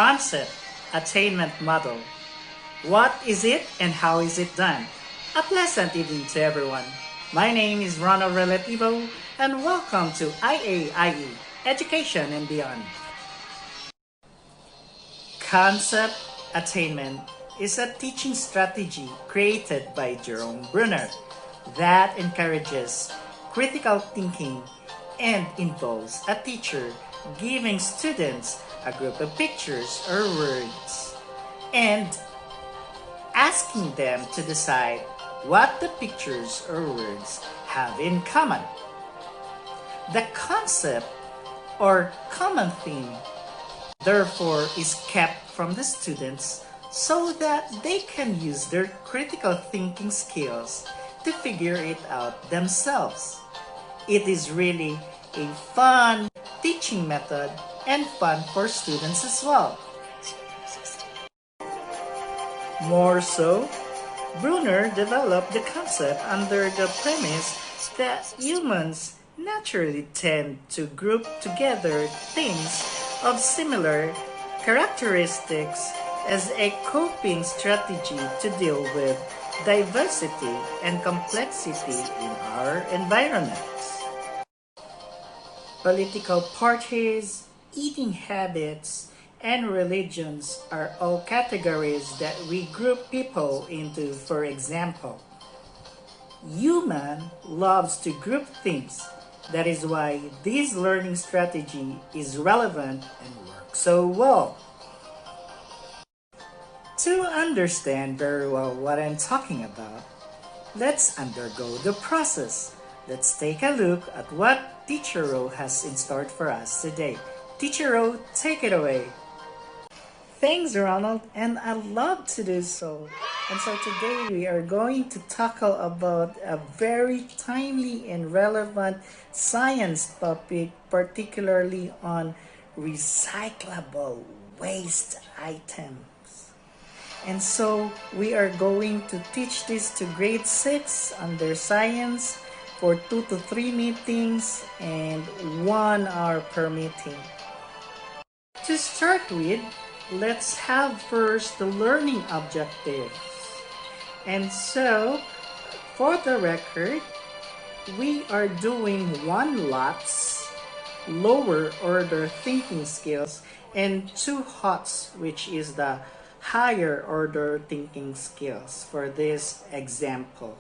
Concept Attainment Model. What is it and how is it done? A pleasant evening to everyone. My name is Ronald Relativo and welcome to IAIE, Education and Beyond. Concept Attainment is a teaching strategy created by Jerome Bruner that encourages critical thinking and involves a teacher giving students a group of pictures or words and asking them to decide what the pictures or words have in common. The concept or common theme therefore is kept from the students so that they can use their critical thinking skills to figure it out themselves. It is really a fun teaching method and fun for students as well. More so, Bruner developed the concept under the premise that humans naturally tend to group together things of similar characteristics as a coping strategy to deal with diversity and complexity in our environments. Political parties, eating habits, and religions are all categories that we group people into. For example, human loves to group things. That is why this learning strategy is relevant and works so well. To understand very well what I'm talking about, let's undergo the process. Let's take a look at what Teacher Ro has in store for us today. Teacher Ro, take it away. Thanks, Ronald, and I love to do so. And so today we are going to tackle about a very timely and relevant science topic, particularly on recyclable waste items. And so we are going to teach this to grade 6 under science for 2 to 3 meetings and 1 hour per meeting. To start with, let's have first the learning objectives. And so, for the record, we are doing 1 LOTS, lower order thinking skills, and 2 HOTS, which is the higher order thinking skills for this example.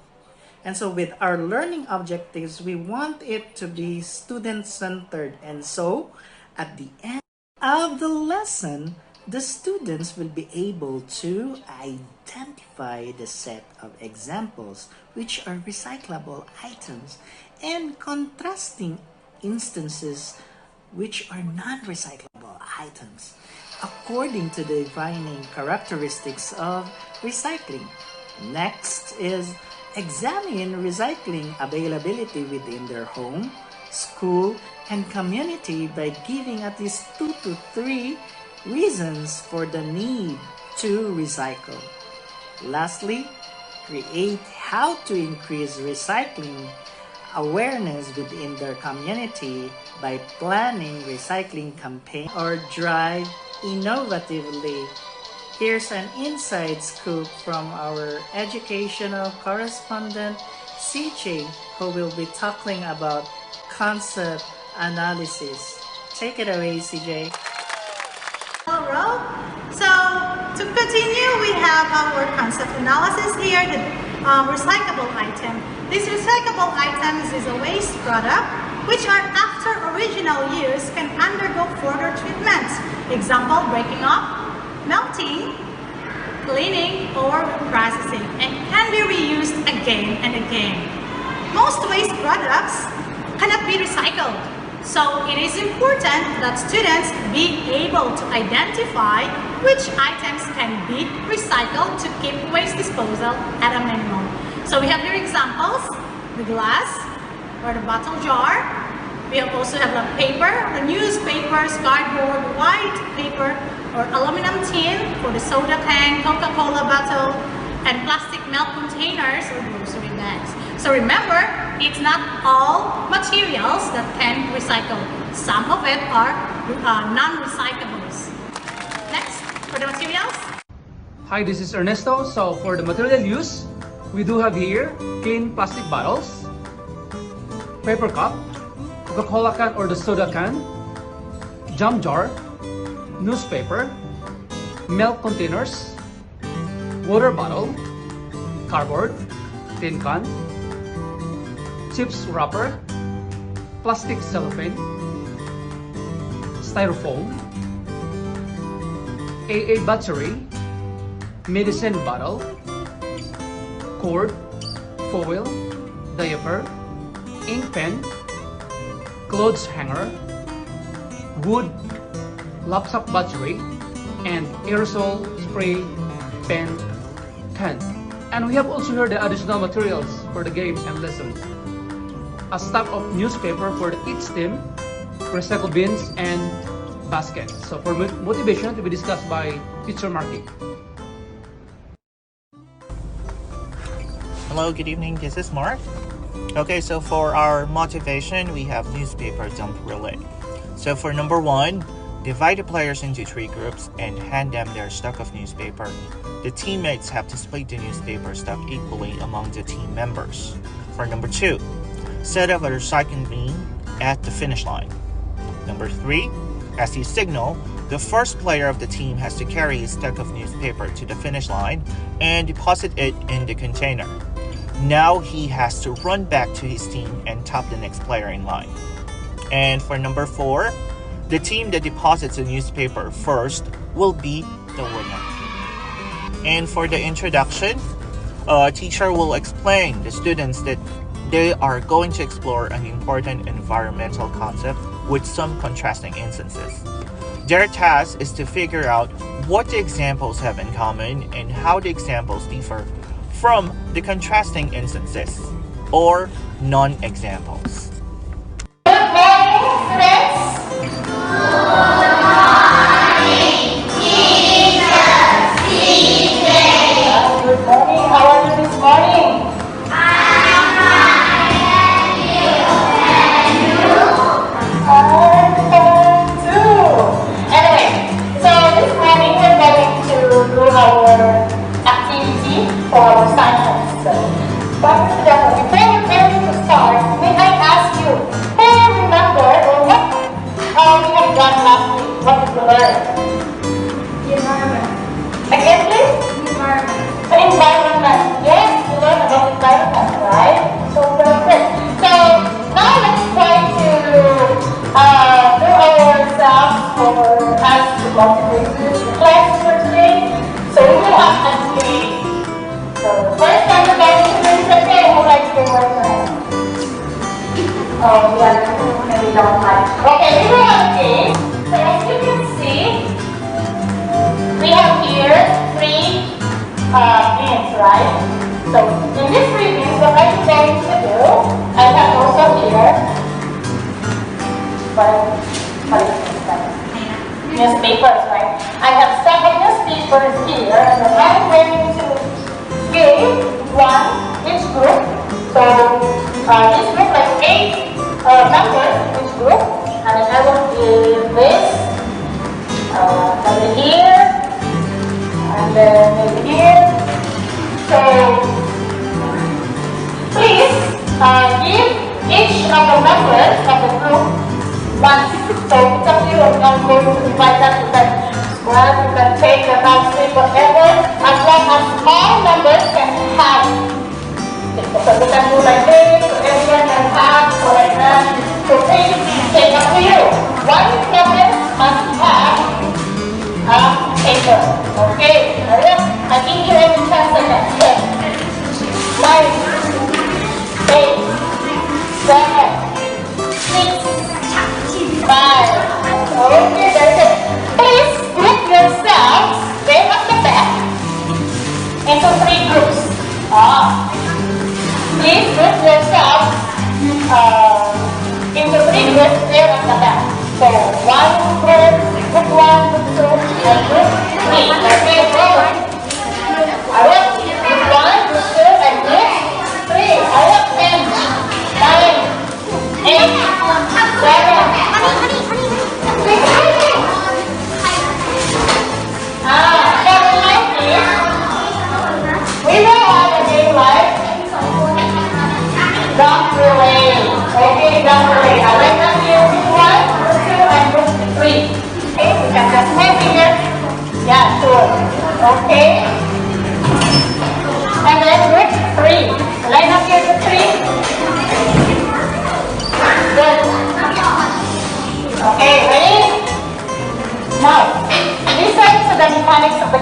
And so with our learning objectives, we want it to be student-centered. And so, at the end of the lesson, the students will be able to identify the set of examples which are recyclable items and contrasting instances which are non-recyclable items according to the defining characteristics of recycling. Next is examine recycling availability within their home, school, and community by giving at least 2 to 3 reasons for the need to recycle. Lastly, create how to increase recycling awareness within their community by planning recycling campaign or drive innovatively. Here's an inside scoop from our educational correspondent, CJ, who will be talking about concept analysis. Take it away, CJ. So, to continue, we have our concept analysis here, the recyclable item. This recyclable items is a waste product which are after original use can undergo further treatments. Example, breaking up, melting, cleaning, or processing, and can be reused again and again. Most waste products cannot be recycled. So it is important that students be able to identify which items can be recycled to keep waste disposal at a minimum. So we have here examples, the glass or the bottle jar. We also have the paper, the newspapers, cardboard, white paper, or aluminum tin for the soda can, Coca-Cola bottle, and plastic milk containers or grocery bags. So remember, it's not all materials that can recycle. Some of it are non-recyclables. Next. Hi, this is Ernesto. So for the material use, we do have here clean plastic bottles, paper cup, Coca-Cola can or the soda can, jam jar, newspaper, milk containers, water bottle, cardboard, tin can, chips wrapper, plastic cellophane, styrofoam, AA battery, medicine bottle, cord, foil, diaper, ink pen, clothes hanger, wood, laptop battery, and aerosol spray pen can. And we have also here the additional materials for the game and lessons. A stack of newspaper for each team, recycle bins, and basket. So for motivation to be discussed by Teacher Marky. Hello, good evening, this is Mark. Okay, so for our motivation, we have newspaper dump relay. So for number 1, divide the players into 3 groups and hand them their stack of newspaper. The teammates have to split the newspaper stack equally among the team members. For number 2, set up a recycling bin at the finish line. Number 3, as you signal, the first player of the team has to carry his stack of newspaper to the finish line and deposit it in the container. Now he has to run back to his team and top the next player in line. And for number 4, the team that deposits the newspaper first will be the winner. And for the introduction, a teacher will explain the students that they are going to explore an important environmental concept with some contrasting instances. Their task is to figure out what the examples have in common and how the examples differ from the contrasting instances or non-examples. Good morning, students. Good morning. How are you this morning? I'm fine. I'm too. Anyway, so this morning we're going to do our activity for our science lesson. But before we're ready to start, may I ask you, who remember or what we have done last week? What did we learn? The environment. Again, please? Environment. The environment. Yes, we learned about environment, right? So perfect. So now let's try to do ourselves for us to motivate the class for today. So we will have activity. So the first time we're going to do is okay, who likes to work on it? Oh, yeah, maybe don't like. Okay, we will have a game. So as you can see, we have here 3 bins, right? So in these 3 bins, what I'm going to do, I have also here, newspapers, right? I have 7 newspapers here, and then I'm going to give 1 each group. So this group has 8 members in each group, and then I will give this over here, and then maybe here. So please give each of the members of the group 1. So it's up to you. I'm going to divide that to that. Well, you can take the half sleep, whatever, as long as all members can have. So we can do like this, so everyone can have, so like that. So please, take up to you. 1 member must have a paper. Okay, alright? I give you any chance again. 9, 8, 7, 6, 5. Okay, that's it. Please group yourselves, there at the back, into 3 groups. Please group yourself into 3 groups there at the back. So 1 group, group 1, group 2, and group 3. Okay, go. Alright.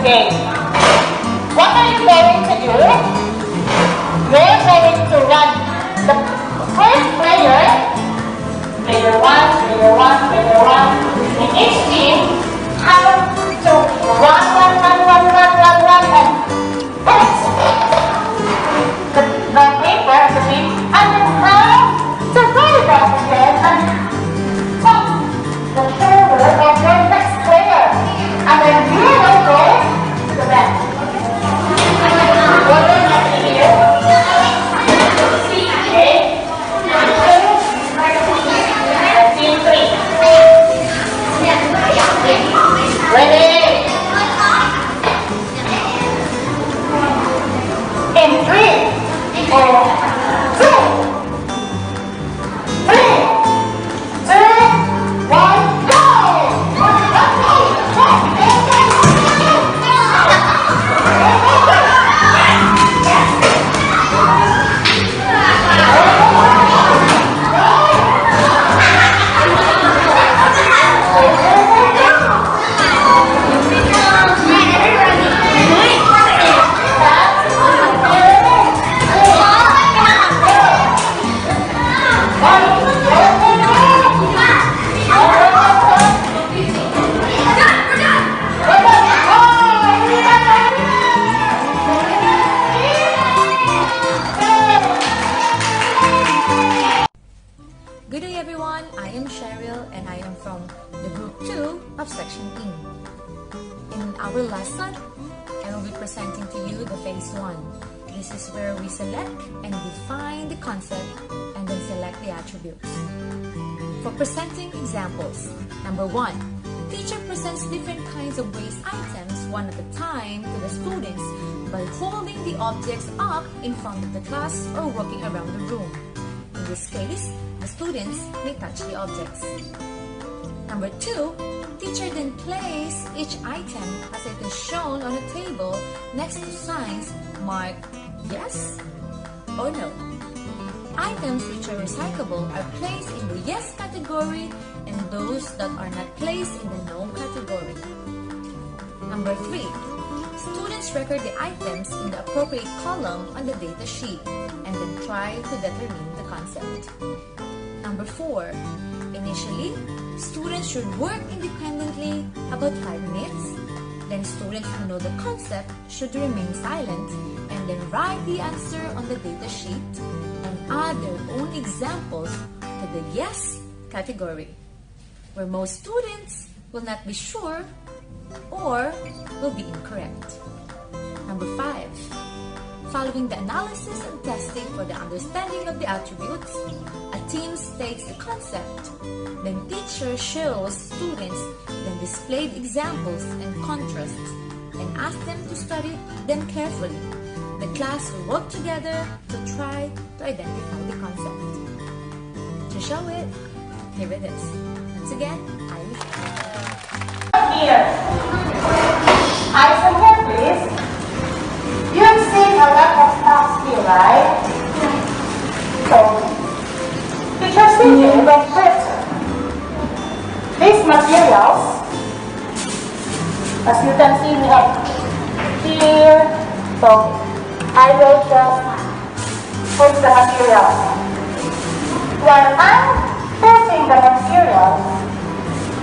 Okay. What are you going to do? You're going to run the first player, player 1, player 1, player 1, in each team have to run, and touch the paper, the beam, and then have to put it back again and touch the shoulder of your next player. And then you will go to the back. What will happen here? Okay. Team 3. Ready? In 3, 2, 1, go! Good day everyone, I am Cheryl and I am from the group 2 of section E. In our lesson, I will be presenting to you the phase 1. This is where we select and define the concept and then select the attributes. For presenting examples, number 1, teacher presents different kinds of waste items one at a time to the students by holding the objects up in front of the class or walking around the room. In this case, the students may touch the objects. Number 2, teacher then place each item as it is shown on a table next to signs marked yes or no. Items which are recyclable are placed in the yes category and those that are not placed in the no category. Number 3, students record the items in the appropriate column on the data sheet and then try to determine the concept. Number 4, initially, students should work independently about 5 minutes. Then students who know the concept should remain silent and then write the answer on the data sheet and add their own examples to the yes category, where most students will not be sure or will be incorrect. Number 5, following the analysis and testing for the understanding of the attributes, a team states the concept. Then teacher shows students the displayed examples and contrasts and asks them to study them carefully. The class will work together to try to identify the concept. To show it, here it is. Once again, I am Here. Eyes on here, please. You've seen a lot of stuff here, right? So, teacher Cindy will put these materials. As you can see, we have here. So, I will just put the materials. While I'm putting the materials,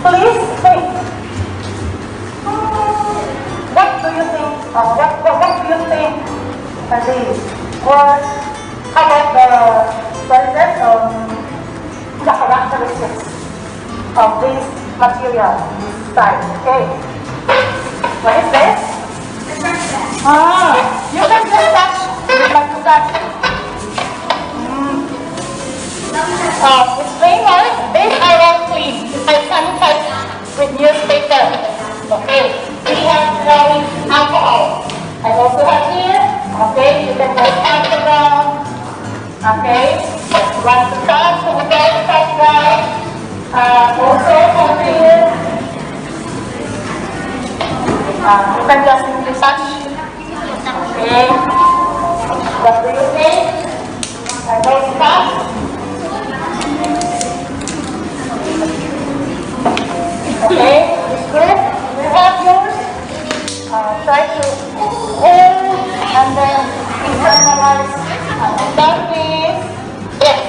please think. What do you think? What do you think are these? Or how about the characteristics of this material, this type? Okay. What is this? You can just touch. You would like to touch. It's very nice. These are all clean. I sanitize with newspaper. Okay. We have alcohol. I also have here. Okay. You can just touch around. Okay. Want to touch? Okay. Touch right. Also over here. You can just simply touch. Okay. What do you think? Are those stuff? Okay, it's good. We have yours. try to hold and then internalize like this. Yes.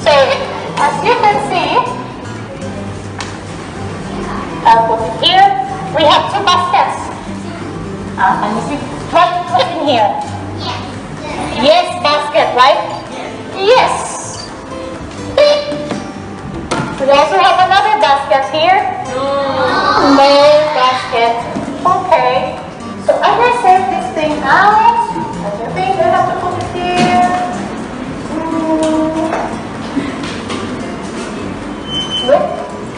So as you can see, I'll put it here. We have two baskets. Can you see what's in here? Yes, basket, right? Yes. We also have another basket here. No basket. Okay. So I'm gonna set this thing out. I think I have to put it here. Look,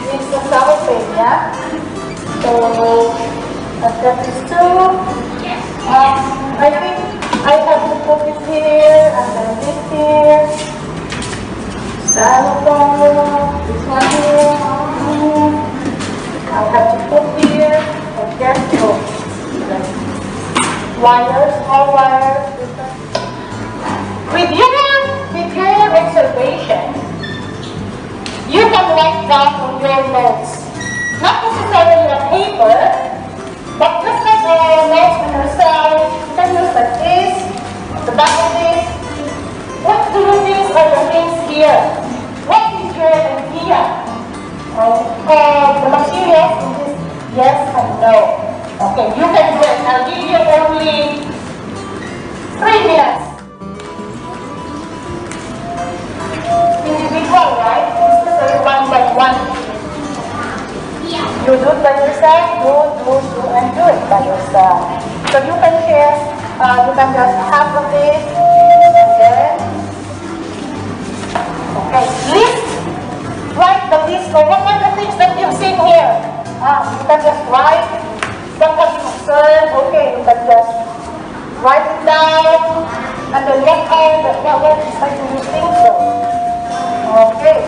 it's the cellophane, yeah? So I've got these two. I think I have to put this here and then this here. Cellophane, this one here. I'll have to put here and get wires, all wires. With your observation, you can write down on your notes. Not necessarily on paper, but just like notes on yourself. You can use like this, the back of this. What do these are the things here? What is your idea of the materials in this? Yes and no. Okay, you can do it. I'll give you only 3 minutes. Individual, right? This is a one by one. You do it by yourself, do, and do it by yourself. So you can share, you can just half of this, and then, okay, list, write the list of what are the things that you've seen here. You can just write, what have you observed, okay, you can just write it down, and then what are you think so? Okay,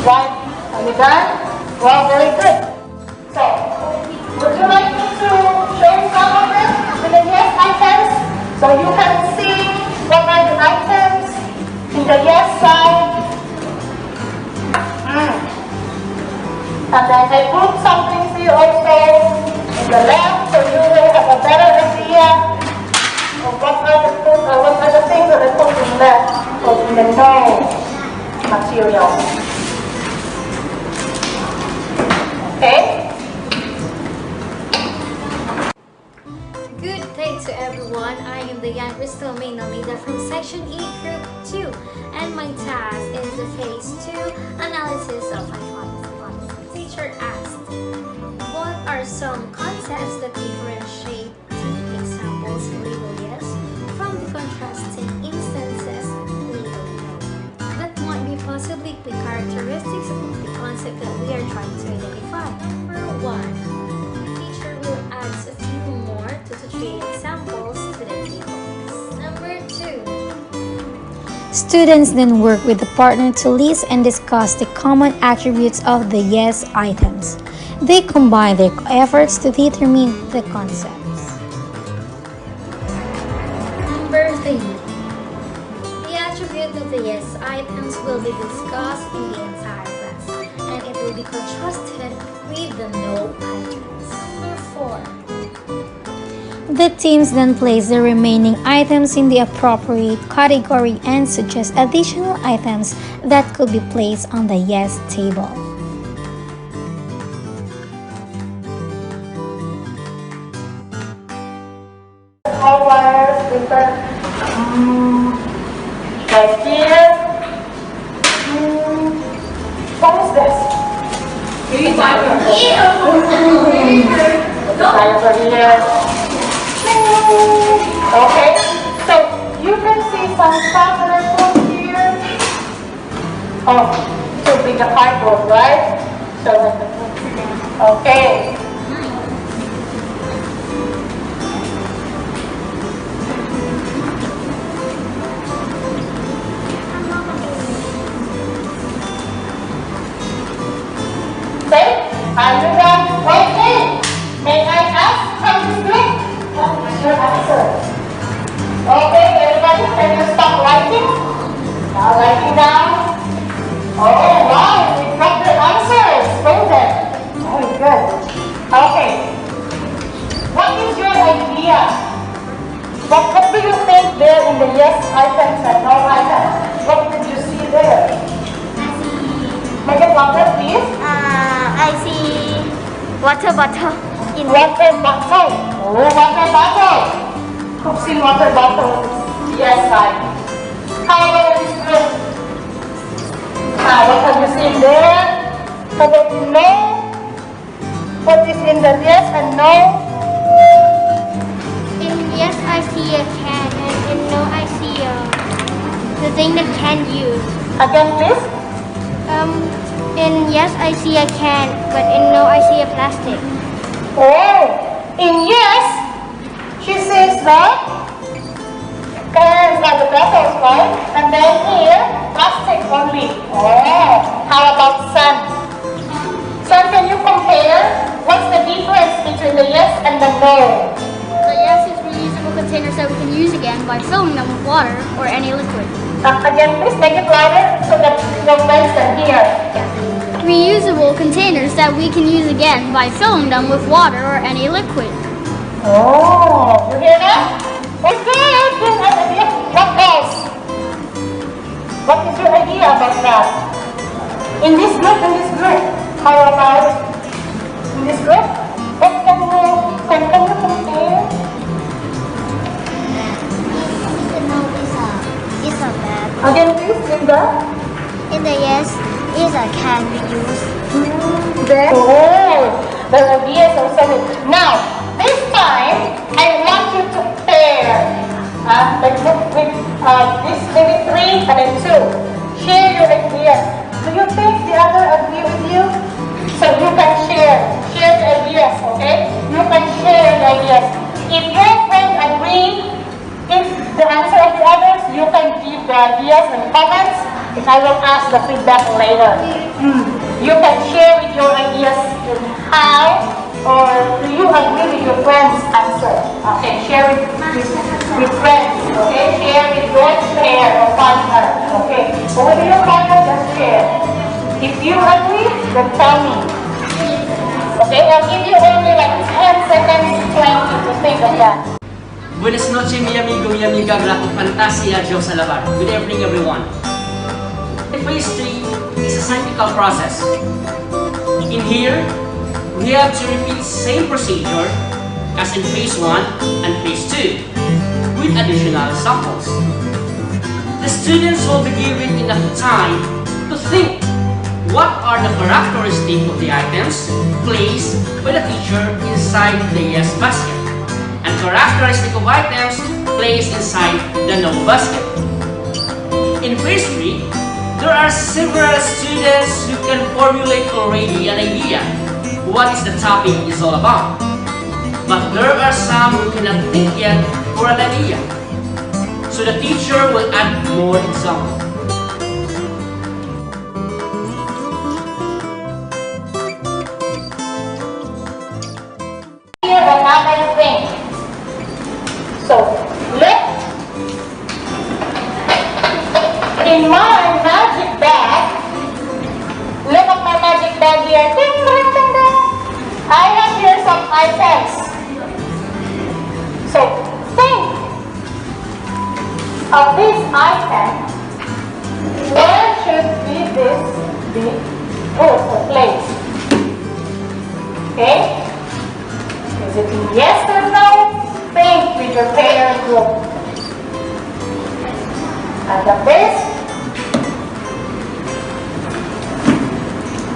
right, are you done? Well, very good. So, would you like me to show you some of them with the yes items? So you can see what are the items in the yes side. And then I put some things here also in the left, so you will have a better idea of what are the things that I put in left or in the no material. Okay? Good day to everyone. I am the young Crystal Mayna leader from Section E, Group 2, and my task is the Phase 2 analysis of hypothesis. Teacher asked, what are some concepts that differentiate the examples label yes from the contrasting instances label no? That might be possibly the characteristics of the concept that we are trying to identify. Number 1. Teacher will add a few more 2 to 3 examples to the tables. Number 2. Students then work with the partner to list and discuss the common attributes of the yes items. They combine their efforts to determine the concepts. Number 3. The attribute of the yes items will be discussed in the entire class, and it will be contrasted with the no items. Number 4. The teams then place the remaining items in the appropriate category and suggest additional items that could be placed on the yes table. All wires, different, right here. What is this? Diaper here. Okay, so you can see some stuff that I put here. Oh, to be the cardboard, right? So, okay. Are you done? Okay. May I ask how you do it? What is your answer? Okay, everybody, can you stop writing? Now writing down. Oh, wow, we got the answers. Go there. Very good. idea. What do you think there in the yes items and no items? What did you see there? Make it longer, please. I see water bottle in Water bottle. Oh, water bottle. Who's seen water bottle? Yes, right. How about this group? What have you seen there? How about no? What is in the yes and no? in yes I see a can and in no I see the thing that can use. Again, please. In yes I see a can, but in no I see a plastic. Oh, in yes, she says that cans are the vessels, right? And then here, plastic only. Oh, how about sun? Sun, can you compare? What's the difference between the yes and the no? The yes is reusable containers that we can use again by filling them with water or any liquid. Again, please make it louder so that your friends can hear. Reusable containers that we can use again by filling them with water or any liquid. Oh, you hear that? Okay, what else? What is your idea about that? In this group, how about in this group? What can you compare? It's a bad. Again, please, Linda. In the yes is a can we use. Then, the idea is also good. Now, this time, I want you to pair. Like with this maybe 3 and then 2. Share your ideas. Do you think the other agree with you? So you can share the ideas, okay? You can share the ideas. If your friend agree, if the answer of the others, you can give the ideas and comments, and I will ask the feedback later. You can share with your ideas in how, or do you agree with your friend's answer? Okay, share with friends, okay? Share with your pair or partner, okay? But with your partner, just share. If you agree, then tell me. Okay, I'll give you only like 10 seconds, 20 to think of that. Buenas noches, mi amigo, mi amiga, grato fantasia, Diyos sa labar. Good evening, everyone. Phase 3 is a cyclical process. In here, we have to repeat the same procedure as in phase 1 and phase 2 with additional samples. The students will be given enough time to think what are the characteristics of the items placed by the teacher inside the yes basket and characteristic of items placed inside the no basket. In phase 3, there are several students who can formulate already an idea what is the topic is all about. But there are some who cannot think yet for an idea. So the teacher will add more examples. Here another thing. So look in my magic bag. Look at my magic bag here. Ding, ding, ding, ding. I have here some items. So think of this item. Where should this be put or placed? Okay? Is it yes or no? Think with your pair group. And the best,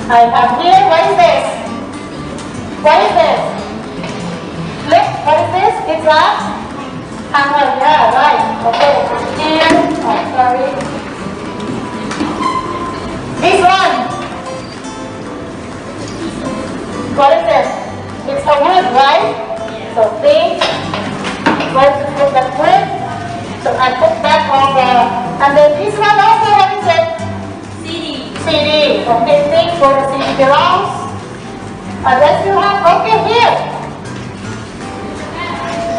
I have here, what is this? What is this? Look, what is this? It's a hammer. Yeah, right. Okay. Here, oh, sorry. This one. What is this? It's a wood, right? So think, where to put that wood? So I put that on the, and then this one also, what is it? CD. Okay, think where the CD belongs. And then you have, okay, here.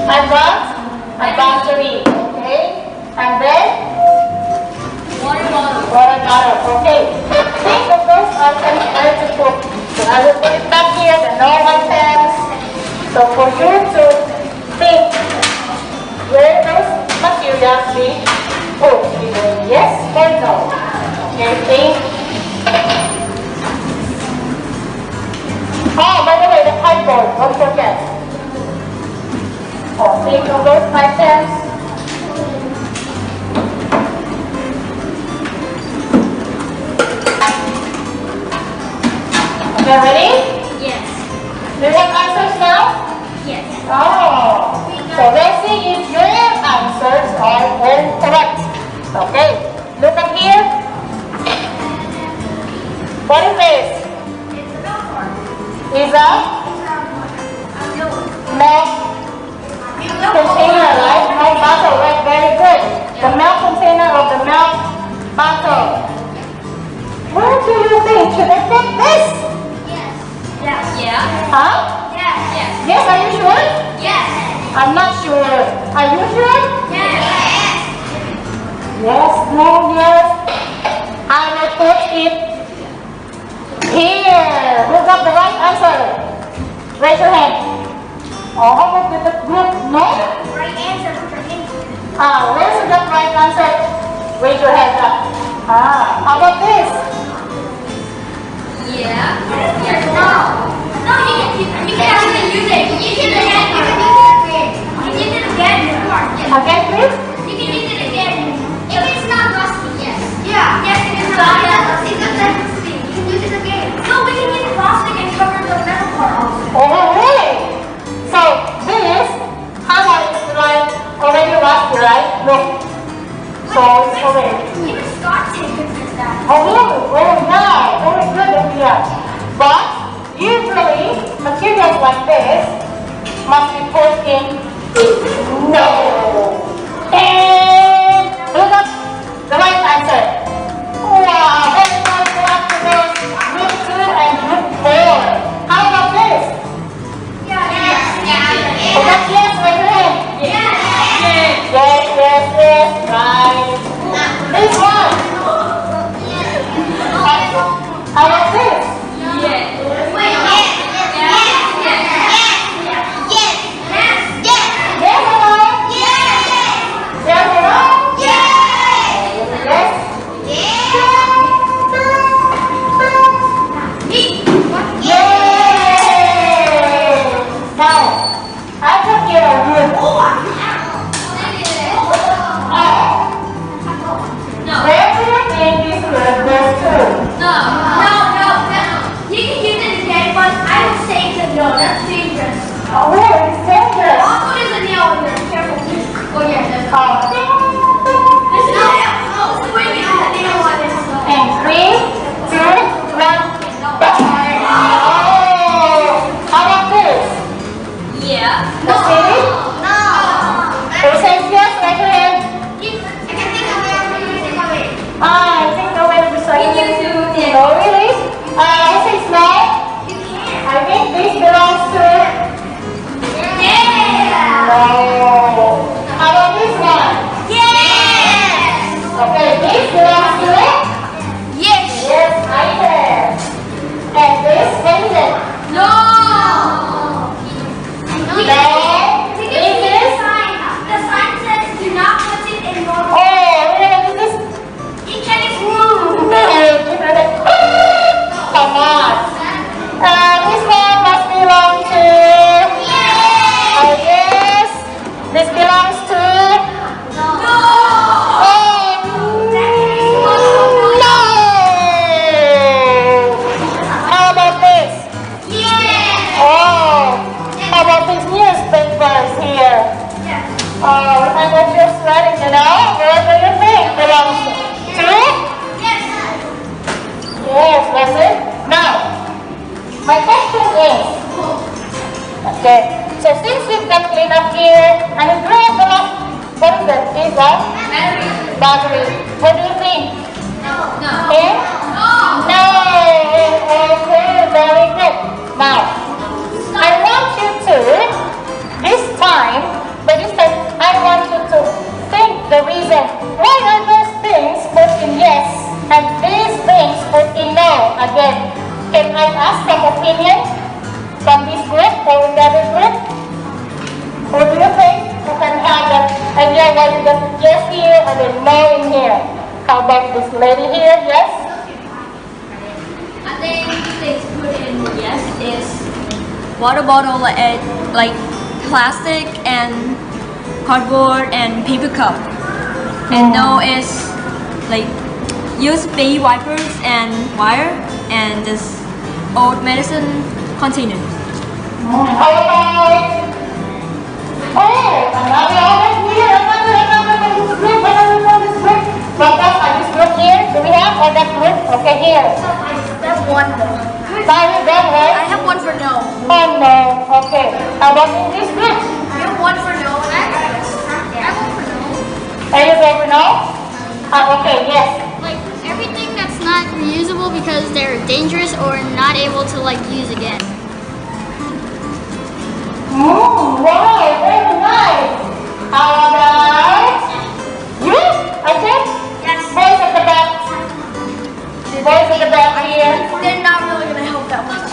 And a battery, okay? And then? Water bottle, okay. Think of those items where to put. So I will put it back here, the no items. So for you to think of those items. Okay, ready? Yes. Do you have answers now? Yes. Oh, so let's see if your answers are all correct. Okay, look at here. What is this? Is a milk container, right? Milk bottle, right? Very good. The milk container of the milk bottle. Where do you think? Should I put this? Yes. Yeah. Huh? Yes. Yes. Yes, are you sure? Yes. I'm not sure. Are you sure? Yes. Yes, no, yes. I will put it here. Who got the right answer? Raise your hand. Oh, how about with the group? No? Right answer. Where's the right answer? Raise your hand up. How about this? Yeah. Yes. No. No, you can actually use it. You can use it again. You can use it again. Again, please? You can use it again. If it's not rusty, yes. Yeah. Yes, it is rusty. It's not rusty. You can use it again. No, we can use plastic and cover the metal part also. Oh, really? So, this hammer is like already rusty, right? Look. So, it's already. Even Scott can fix that. Oh, really? Oh, yeah. Very good idea. But, usually, materials like this must be put in. No. And look up the right answer. Wow, very nice clap to those group 2 and group 4. How about this? Oh, that's yes, my friend. Yes, right. This one. How about this? Yes or no? Yes or no? Yes. Yay! Now, I can hear a room. Where do you think this room goes to? No. You can use it again, but I would say to no. That's dangerous. Oh, where is dangerous? Also, there's a nail in there. Careful. Oh yeah, there's a Oh. There's a nail. Oh, swing it. There's a nail on it. And 3, 2, 1. Oh! How about this? Yeah. The city? Who says yes? Raise your hand. I can think of it. I think the way to recycle. Can you do it? No, really? Who says no? You can. I think this belongs to. Yeah. No. How about this one? Yes. Okay, this belongs to. Yes. Yes, I can. And this, what is it? No. No. This is. The sign says do not put it in normal. Oh, really? This is. It can explode. Come on. This one must belong to. Yes. This belongs to. No. No. How about this? Yes. Oh. How about these newspapers here? Yes. Oh, and I'm just letting you know. Where do you think belongs to? Yes. Yes, that's it. Now, my question is, okay, so since we've got clean up here, and we grab the last, what is that? Is that? Battery. What do you think? No. Eh? No. Okay, very good. Now, I want you to, by this time, I want you to think the reason. Why are those things put in yes and these things put in no again? Can I ask some opinion from this group or the other group? Or do you think you can have that idea why you got yes here and then no in here? How about this lady here? Yes? I think things put in yes is water bottle and like plastic and cardboard and paper cup. And no is like use baby wipers and wire and just old medicine containers. How about this group, this group. What else are this group here? Do we have or that group? Okay, here. That's one. Sorry, that right? I have one for no. Oh no. Okay. How about in this group? I have one for no. I have one for no. Are you ready now? Okay, yes. Like everything that's not reusable because they're dangerous or not able to like use again. Wow, very nice. How about you? I think? Yes. Boys at the back. Boys at the back here. They're not really gonna help that much.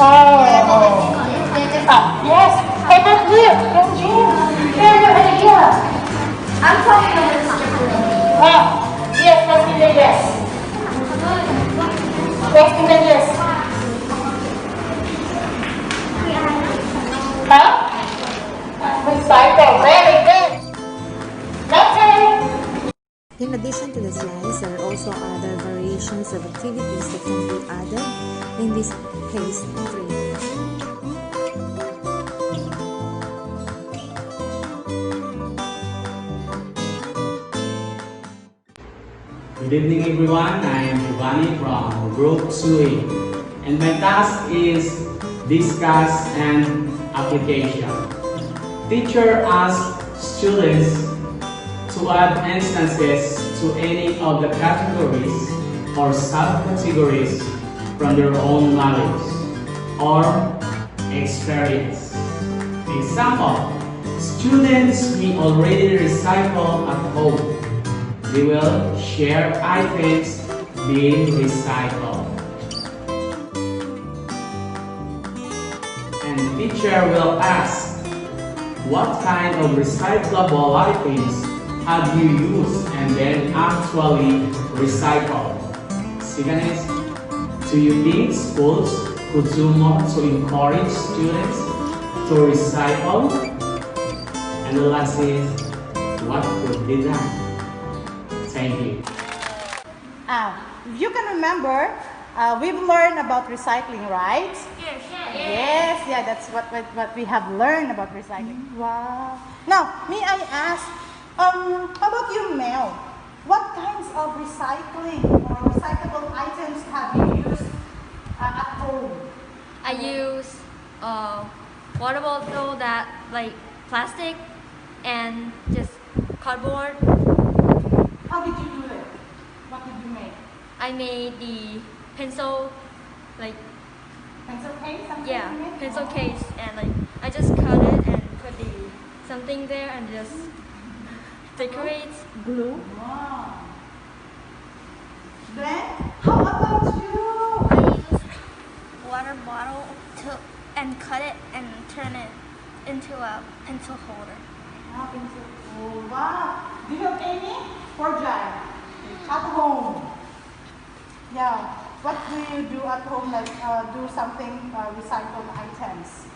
Yes. How about you? Eugene. Here. I'm talking about this. Yes, let's do the yes. Let's do the yes. Huh? Recycle. Very good. Okay. In addition to the slides, there are also other variations of activities that can be added, in this case 3. Good evening everyone, I am Giovanni from Group 2A and my task is discuss an application. Teacher asks students to add instances to any of the categories or subcategories from their own knowledge or experience. Example, students may already recycle at home. They will share items being recycled. And teacher will ask, what kind of recyclable items have you used and then actually recycled? Second is, do you think schools could do more to encourage students to recycle? And the last is, what could be done? Thank you. If you can remember, we've learned about recycling, right? Yes. Yes, yeah, that's what we have learned about recycling. Wow. Now, may I ask, how about you, Mel? What kinds of recycling or recyclable items have you used at home? I use water bottle that like plastic and just cardboard. How did you do it? What did you make? I made the pencil, like Pencil case? Something yeah, you made? pencil case, and like I just cut it and put the something there and just decorate. Glue. Wow. Glenn, how about you? I use water bottle and cut it and turn it into a pencil holder. Oh, wow. Do you have any project at home? Yeah. What do you do at home? Like do something recycled items.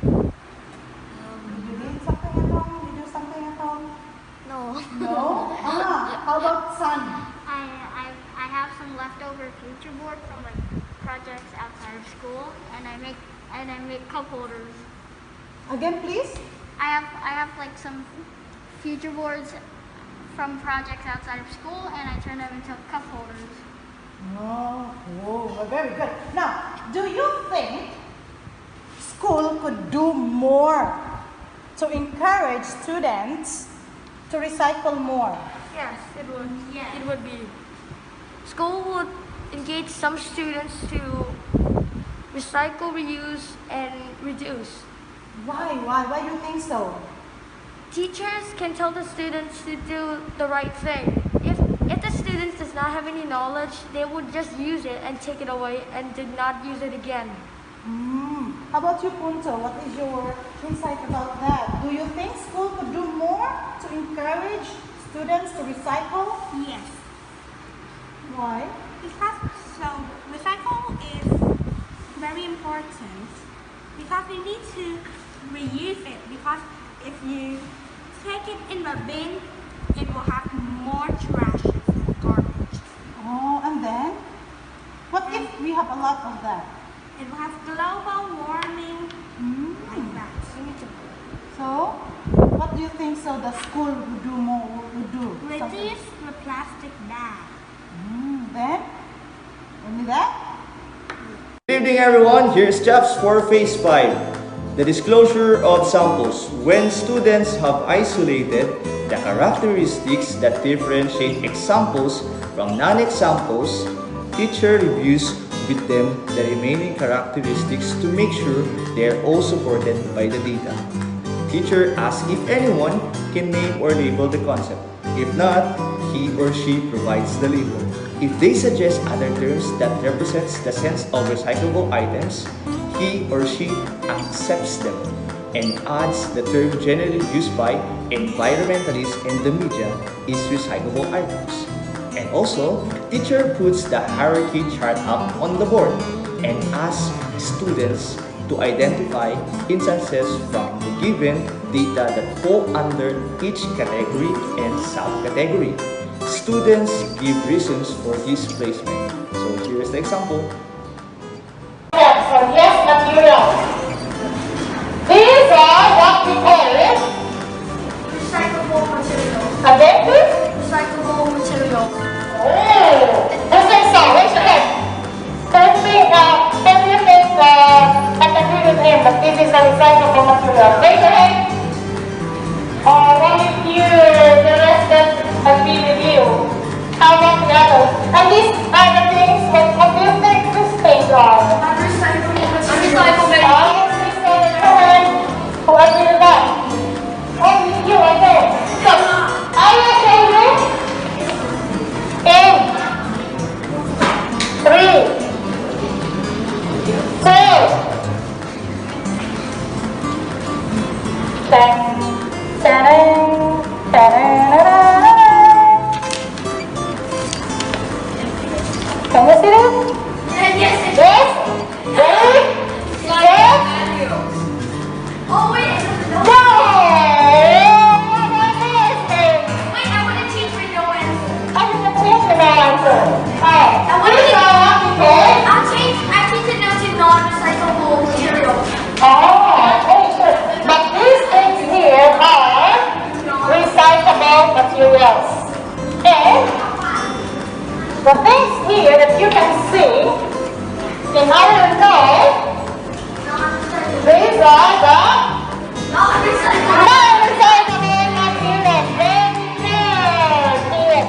You did something at home? You do something at home? No. No. How about son? I have some leftover future board from like projects outside of school, and I make cup holders. Again, please. I have like some future boards from projects outside of school, and I turn them into cup holders. Oh, very good. Now, do you think school could do more to encourage students to recycle more? Yes, it would. Yeah. It would be. School would engage some students to recycle, reuse, and reduce. Why? Why do you think so? Teachers can tell the students to do the right thing. If the students does not have any knowledge, they would just use it and take it away and did not use it again. How about you, Punto? What is your insight about that? Do you think school could do more to encourage students to recycle? Yes. Why? Because recycle is very important because we need to reuse it, because if you take take it in the bin, it will have more trash or garbage. Oh, and then? What if we have a lot of that? It will have global warming like that. So, what do you think the school would do more? Reduce the plastic bag. Then? Only that? Good evening everyone, here's Chaps for Phase 5. The disclosure of samples. When students have isolated the characteristics that differentiate examples from non-examples, teacher reviews with them the remaining characteristics to make sure they are all supported by the data. Teacher asks if anyone can name or label the concept. If not, he or she provides the label. If they suggest other terms that represents the sense of recyclable items, he or she accepts them and adds the term generally used by environmentalists and the media is recyclable items. And also, teacher puts the hierarchy chart up on the board and asks students to identify instances from the given data that fall under each category and subcategory. Students give reasons for this placement. So here is the example. Yes, materials. These are what we call Recyclable materials. again, please? Recyclable materials. Oh, this is so. Raise your hand. Can you think I can agree with him that this is a recyclable material? Raise your hand. One with you, the rest that has been with you. How about the others? And these are the things, what do you think these things are? Unrecyclable materials. Who agree with that? Only you, I know. So, are you changing? In 3, 2, 10, can you see this? Yes. Yes? Ready? Yes? Oh wait, No! Wait, I want to change my no answer. I didn't change the answer. Alright. I'll change it now to non-recyclable materials. Okay, sure. But these things here are recyclable materials. And the things here that you can see in our note, these are the Non-recyclable. non-recyclable materials. Very good.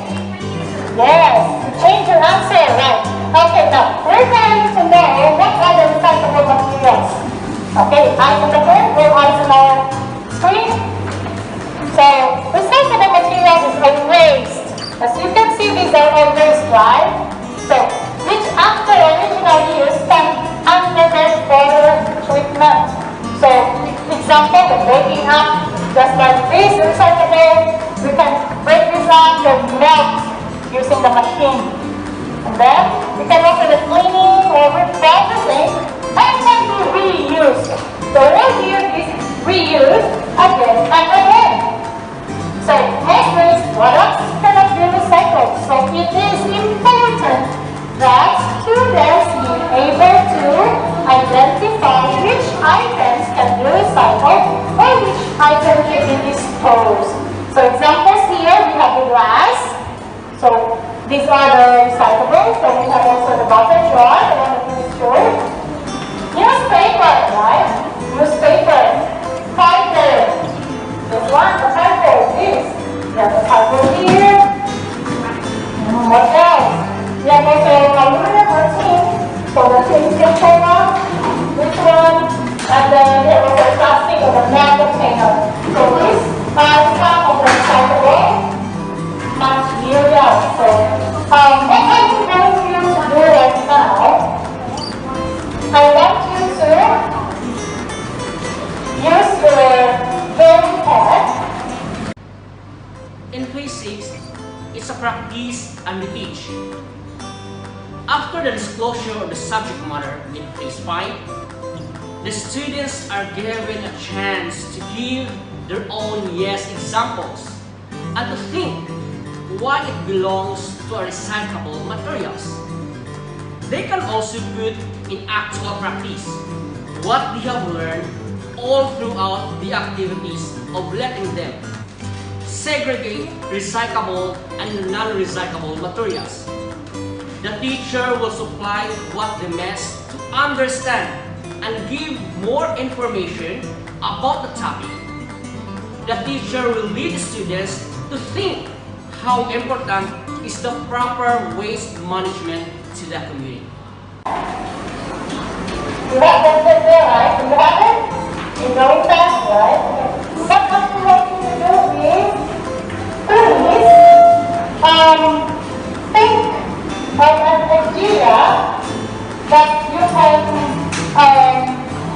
Yes, change your answer, right? Okay, now we're going to know what are the recyclable materials. Okay, eyes on the board or eyes on our screen. So, recyclable materials is a waste. As you can see, these are all waste, right? So, which after original use can undergo further treatment. So, example, the breaking up, just like this recyclable, we can break this up and melt using the machine. And then, we can also do cleaning or reprocessing and can be reused. So, what here is reused again and again. So, most waste products cannot be recycled. So, it is important that students be able to identify which items can be recycled or which items can be disposed. So, examples here, we have the glass. So, these are the recyclables. So, we have also the bottle jar, the one that is stored. Newspaper, right? Newspaper. Fiber. This one, the fiber. This. We have the fiber here. What else? We have also aluminum or tin. So the tin can pull out. This one. And then we have also plastic or the metal container. So these are some of the recyclable materials. So what I'm going to do right now, I want you to use your drawing pad. In phase 6, it's a practice and we teach. After the disclosure of the subject matter in phase 5, the students are given a chance to give their own yes examples and to think why it belongs to a recyclable materials. They can also put in actual practice what they have learned all throughout the activities of letting them segregate recyclable and non-recyclable materials. The teacher will supply what they must to understand and give more information about the topic. The teacher will lead the students to think how important is the proper waste management to the community. You have that there, right? You have it? You're going fast, right? What I would like you to do is, please, think of an idea that you can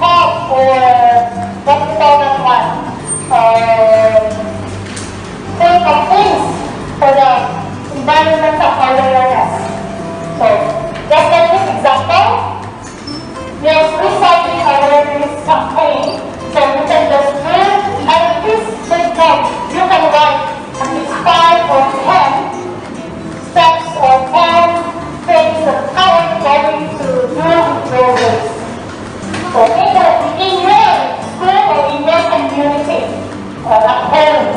have for what we call that one. Think of things for the environmental awareness. So, just like this example, there's recycling awareness campaign. So you can just learn and this big note. You can write at least 5 or 10 steps or 10 things of how you're going to do your waste. So either in your school or in your community or at home.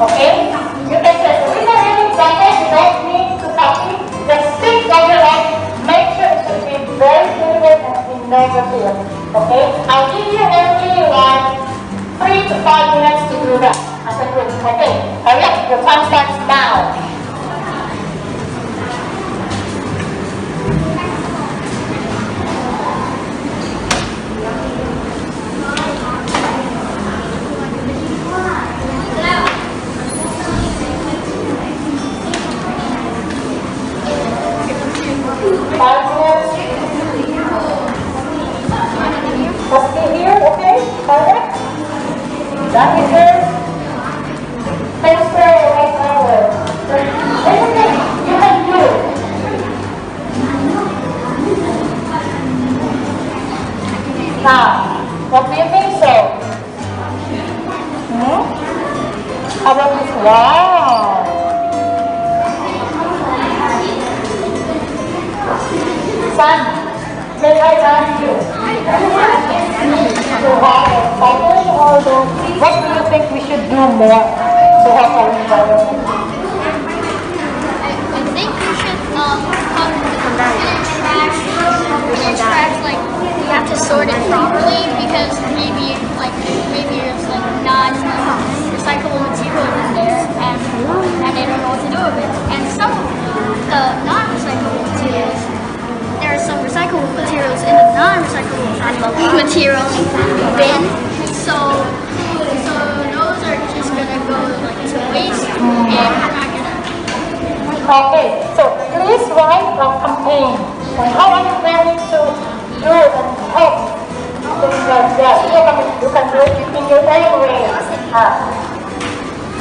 Okay? You can just read an example, you don't need to copy. Just think of your own. Make sure it should be very vivid and innovative. Okay? I'll give you only like 3 to 5 minutes to do that as a group. Okay? Hurry up, your time starts now. That is it. Thanks for your right hour. Everything you can do. Now, what do you think so? How about this? Wow. Son, may I ask you? To have a cycling or what do you think we should do more to help our environment? I think we should come with trash, like we have to sort it properly because maybe there's like non-recyclable materials in there and they don't know what to do with it. And some of the non-recyclable materials, there are some recyclable materials in the non-recyclable material bin. So those are just gonna go like to waste and we're not gonna. Okay, so please write a campaign on how are you planning to do and help things like that. You can do it in your own way.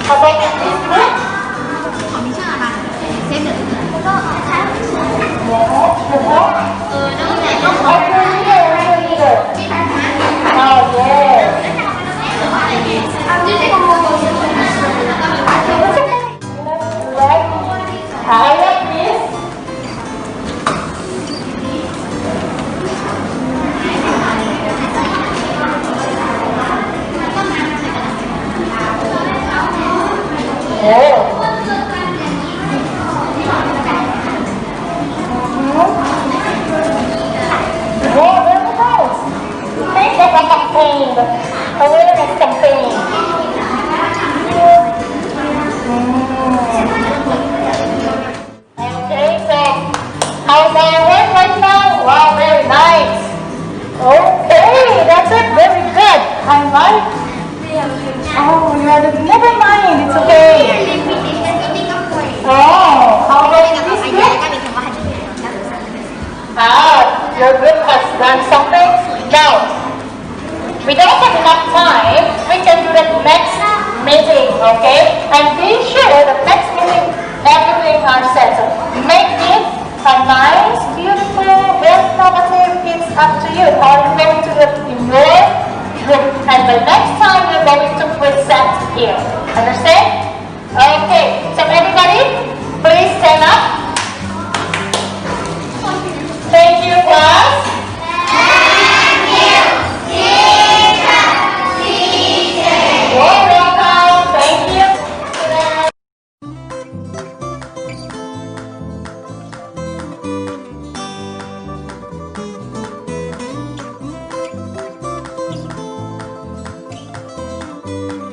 How about this group? Oh, yes. I like this. Oh. Think of a campaign, awareness campaign. Okay, so how's our work right now? Wow, very nice. Okay, that's it, very good. I like. Oh, you are never mind, it's okay. Oh, how about this group? Your group has done something. Now, we don't have enough time. We can do that next meeting, okay? And be sure that next meeting, everything are set. So make it a nice, beautiful, very innovative. It's up to you. Are you going to do it in your group? And the next time we're going to present here. Understand? Okay, so everybody, please stand up. Thank you, class. You're welcome. Thank you.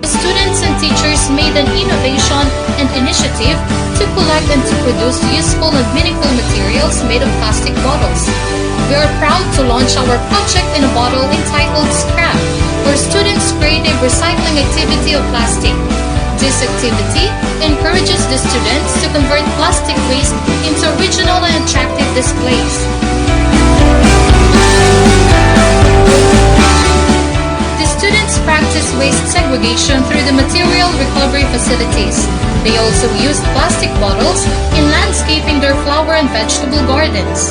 Students and teachers made an innovation and initiative to collect and to produce useful and meaningful materials made of plastic bottles. We are proud to launch our project in a bottle entitled Scrap, where students create a recycling activity of plastic. This activity encourages the students to convert plastic waste into original and attractive displays. The students practice waste segregation through the material recovery facilities. They also used plastic bottles in landscaping their flower and vegetable gardens.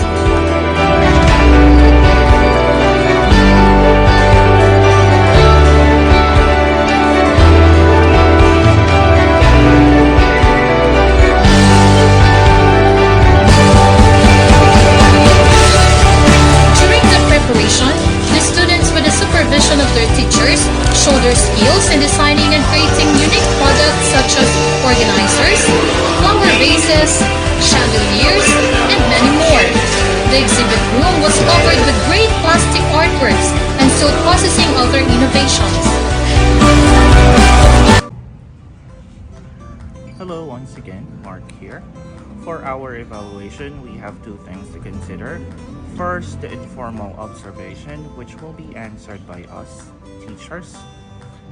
The students, with the supervision of their teachers, show their skills in designing and creating unique products such as organizers, flower vases, chandeliers, and many more. The exhibit room was covered with great plastic artworks and still processing other innovations. Hello once again, Mark here. For our evaluation, we have two things to consider. First, the informal observation, which will be answered by us, teachers.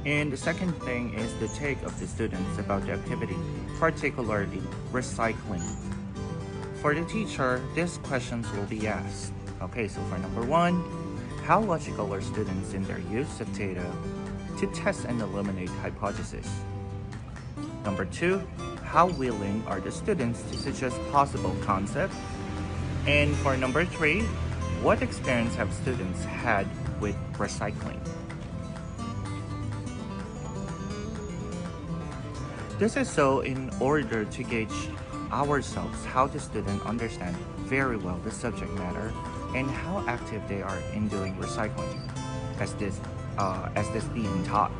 And the second thing is the take of the students about the activity, particularly recycling. For the teacher, these questions will be asked. Okay, so for number one, how logical are students in their use of data to test and eliminate hypotheses? Number two, how willing are the students to suggest possible concepts? And for number three, what experience have students had with recycling? This is so in order to gauge ourselves how the student understand very well the subject matter and how active they are in doing recycling as this being taught.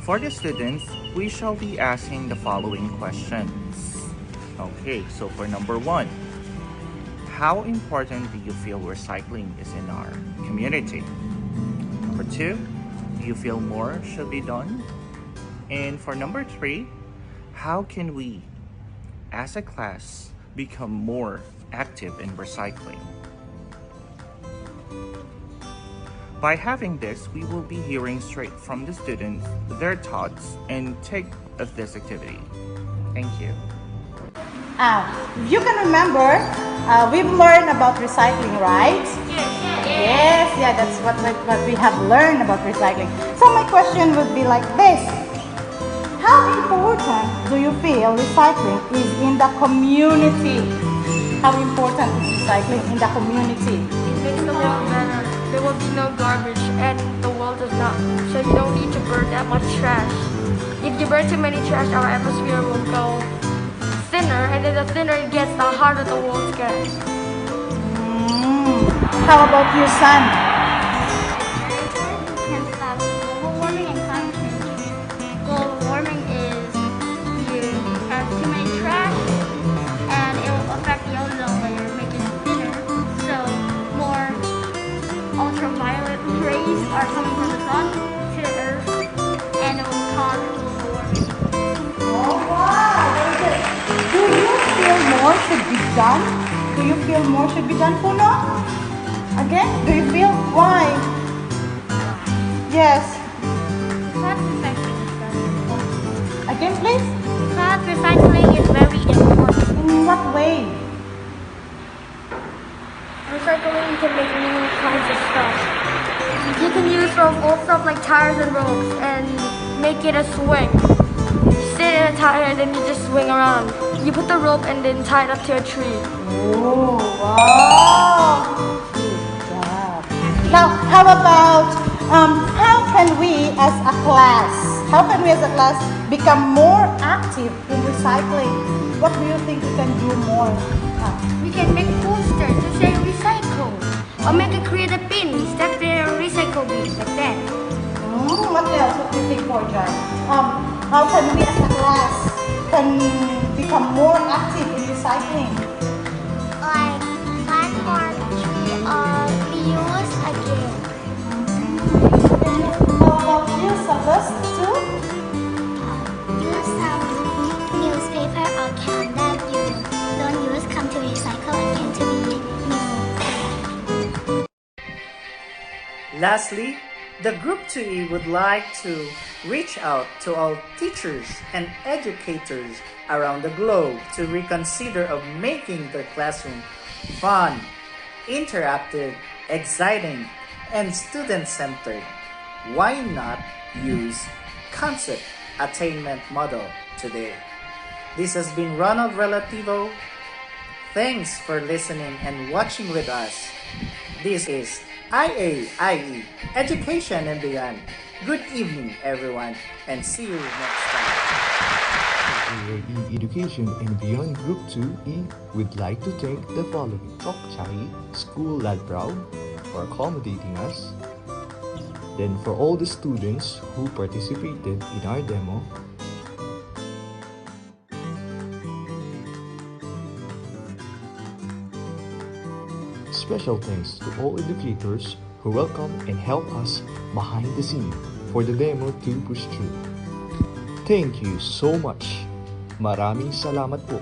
For the students, we shall be asking the following questions. Okay, so for number one, how important do you feel recycling is in our community? Number two, do you feel more should be done? And for number three, how can we, as a class, become more active in recycling? By having this, we will be hearing straight from the students their thoughts and take of this activity. Thank you. If you can remember, we've learned about recycling, right? Yes, yeah, that's what we have learned about recycling. So my question would be like this. How important do you feel recycling is in the community? How important is recycling in the community? It makes the world better. There will be no garbage and the world does not. So you don't need to burn that much trash. If you burn too many trash, our atmosphere will go thinner, and then the thinner it gets, the harder the world gets. How about you, son? Can stop global warming and climate change. Global warming is you have too many trash and it will affect the ozone layer, making it thinner. So more ultraviolet rays are coming from the sun to the earth and it will cause global warming. Oh wow, very good. Do you feel more should be done? Do you feel more should be done, Puno? Again, do you feel why? Yes. Because recycling is very important. Again, please. Because recycling is very important. In what way? Recycling, you can make many kinds of stuff. You can use from old stuff like tires and ropes and make it a swing. You sit in a tire and then you just swing around. You put the rope and then tie it up to a tree. Oh, wow. Good job. Now, how about how can we as a class become more active in recycling? What do you think we can do more? We can make posters to say recycle. Or make a create a pins that they're recyclable like that. What else? What do you think, Porjan? How can we as a class can become more active in recycling? Like plant more tree or reuse again. How about you, Celeste, too? Use some newspaper or can that you don't use come to recycle again to be new. Lastly, the Group 2E would like to reach out to all teachers and educators around the globe to reconsider of making their classroom fun, interactive, exciting, and student-centered. Why not use concept attainment model today? This has been Ronald Relativo. Thanks for listening and watching with us. This is IAIE, Education and Beyond. Good evening, everyone, and see you next time. IAIE Education and Beyond Group 2E would like to thank the following: Tok Chai School Lad Proud for accommodating us. Then for all the students who participated in our demo, special thanks to all educators who welcome and help us behind the scene for the demo to push through. Thank you so much. Maraming salamat po.